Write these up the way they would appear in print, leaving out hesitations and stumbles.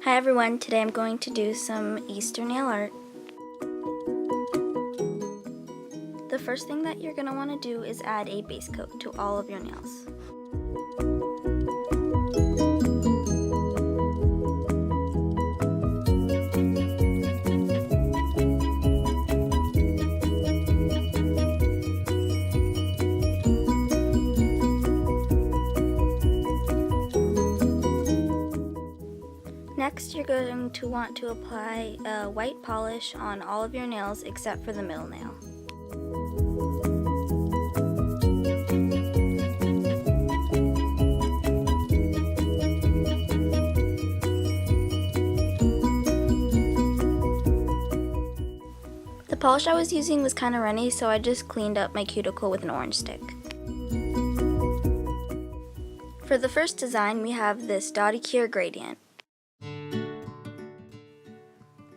Hi everyone, today I'm going to do some Easter nail art. The first thing that you're going to want to do is add a base coat to all of your nails. Next, you're going to want to apply a white polish on all of your nails except for the middle nail. The polish I was using was kind of runny, so I just cleaned up my cuticle with an orange stick. For the first design, we have this Dottie Cure gradient.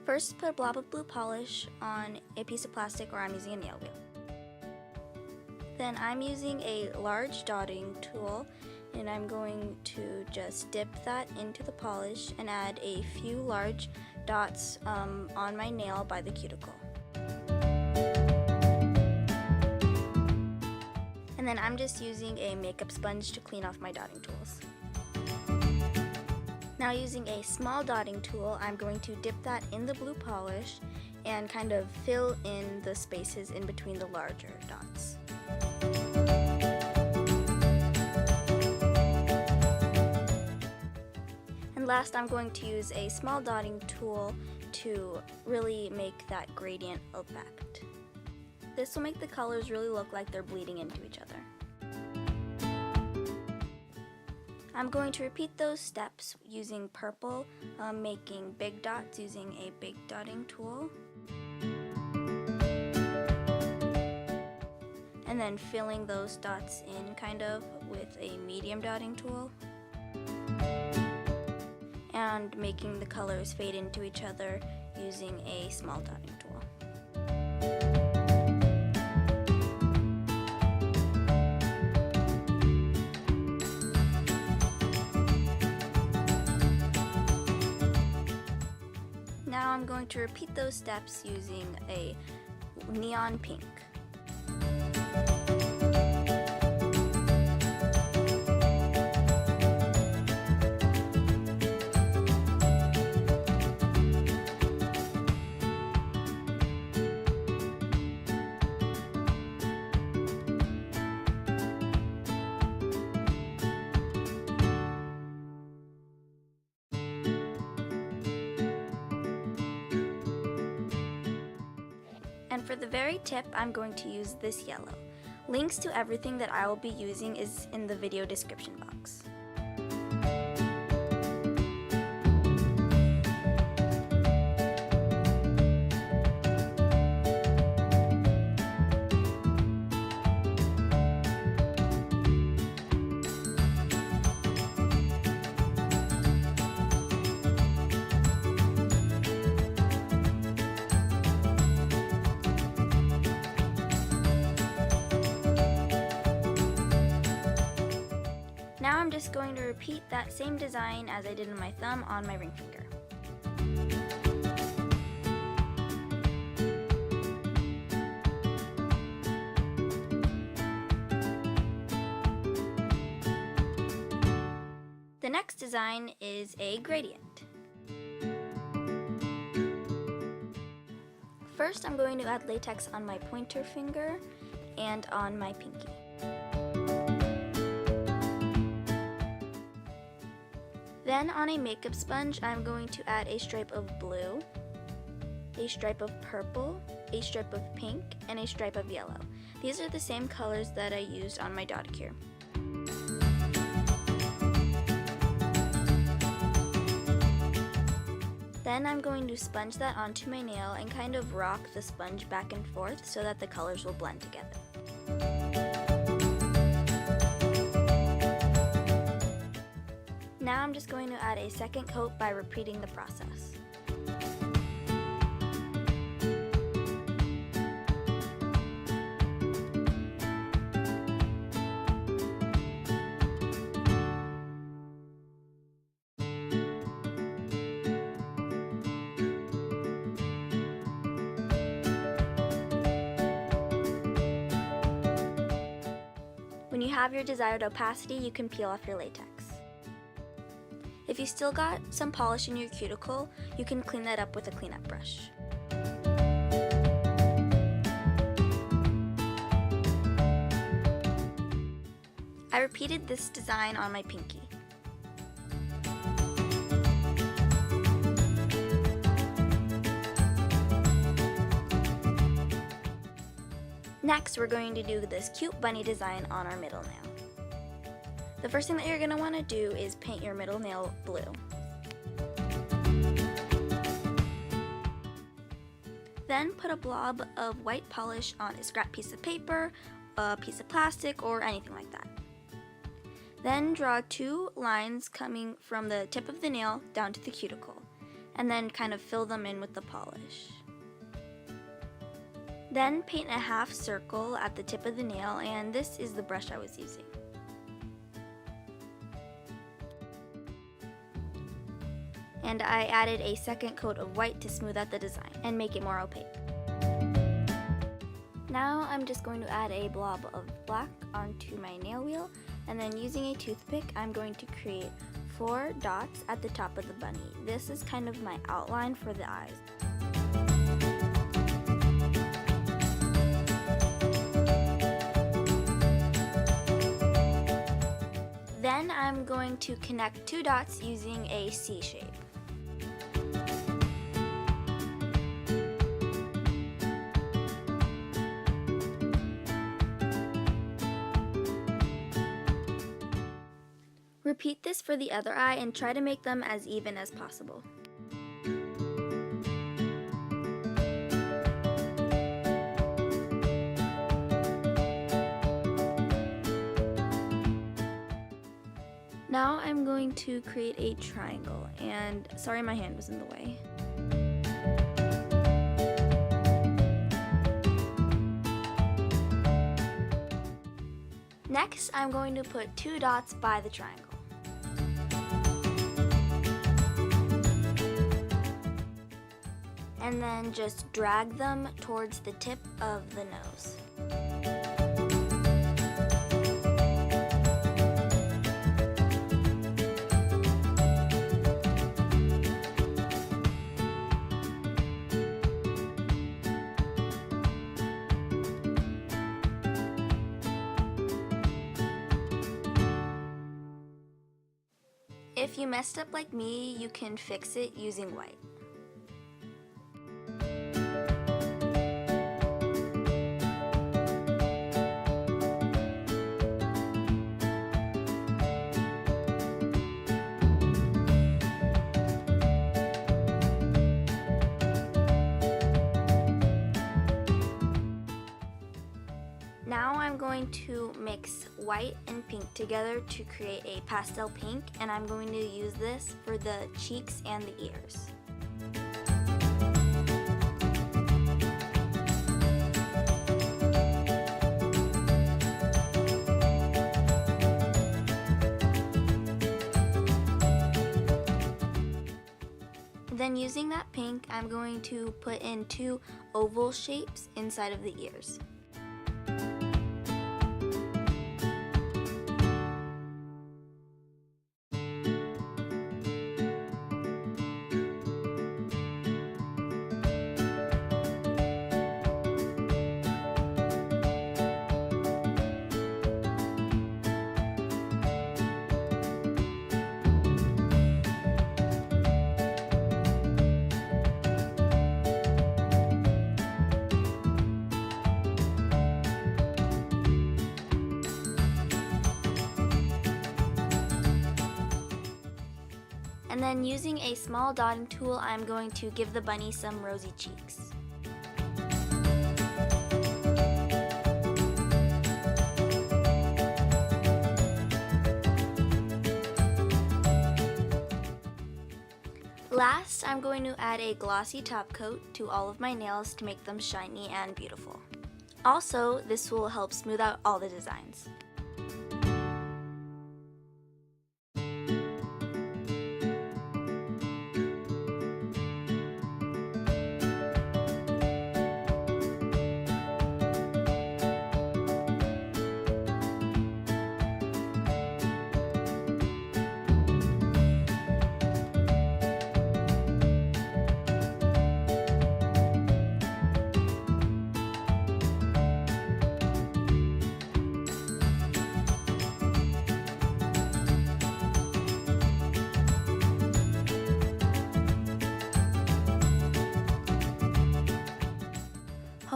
First, put a blob of blue polish on a piece of plastic, or I'm using a nail wheel. Then I'm using a large dotting tool, and I'm going to just dip that into the polish and add a few large dots on my nail by the cuticle. And then I'm just using a makeup sponge to clean off my dotting tools. Now, using a small dotting tool, I'm going to dip that in the blue polish and kind of fill in the spaces in between the larger dots. And last, I'm going to use a small dotting tool to really make that gradient effect. This will make the colors really look like they're bleeding into each other. I'm going to repeat those steps using purple, making big dots using a big dotting tool, and then filling those dots in kind of with a medium dotting tool, and making the colors fade into each other using a small dotting tool. Now I'm going to repeat those steps using a neon pink. And for the very tip, I'm going to use this yellow. Links to everything that I will be using is in the video description box. Now I'm just going to repeat that same design as I did in my thumb on my ring finger. The next design is a gradient. First, I'm going to add latex on my pointer finger and on my pinky. Then on a makeup sponge, I'm going to add a stripe of blue, a stripe of purple, a stripe of pink, and a stripe of yellow. These are the same colors that I used on my Dottie Cure. Then I'm going to sponge that onto my nail and kind of rock the sponge back and forth so that the colors will blend together. Now I'm just going to add a second coat by repeating the process. have your desired opacity, you can peel off your latex. If you still got some polish in your cuticle, you can clean that up with a cleanup brush. I repeated this design on my pinky. Next, we're going to do this cute bunny design on our middle nail. The first thing that you're going to want to do is paint your middle nail blue. Then put a blob of white polish on a scrap piece of paper, a piece of plastic, or anything like that. Then draw 2 lines coming from the tip of the nail down to the cuticle, and then kind of fill them in with the polish. Then paint a half circle at the tip of the nail, and this is the brush I was using. And I added a second coat of white to smooth out the design and make it more opaque. Now I'm just going to add a blob of black onto my nail wheel, and then using a toothpick I'm going to create 4 dots at the top of the bunny. This is kind of my outline for the eyes. Then I'm going to connect 2 dots using a C shape. Repeat this for the other eye and try to make them as even as possible. Now I'm going to create a triangle, and sorry my hand was in the way. Next, I'm going to put 2 dots by the triangle. And then just drag them towards the tip of the nose. If you messed up like me, you can fix it using white. Now I'm going to mix white and pink together to create a pastel pink, and I'm going to use this for the cheeks and the ears. Then using that pink, I'm going to put in 2 oval shapes inside of the ears. And then using a small dotting tool, I'm going to give the bunny some rosy cheeks. Last, I'm going to add a glossy top coat to all of my nails to make them shiny and beautiful. Also, this will help smooth out all the designs.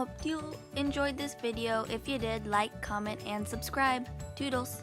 hope you enjoyed this video. If you did, like, comment, and subscribe. Toodles!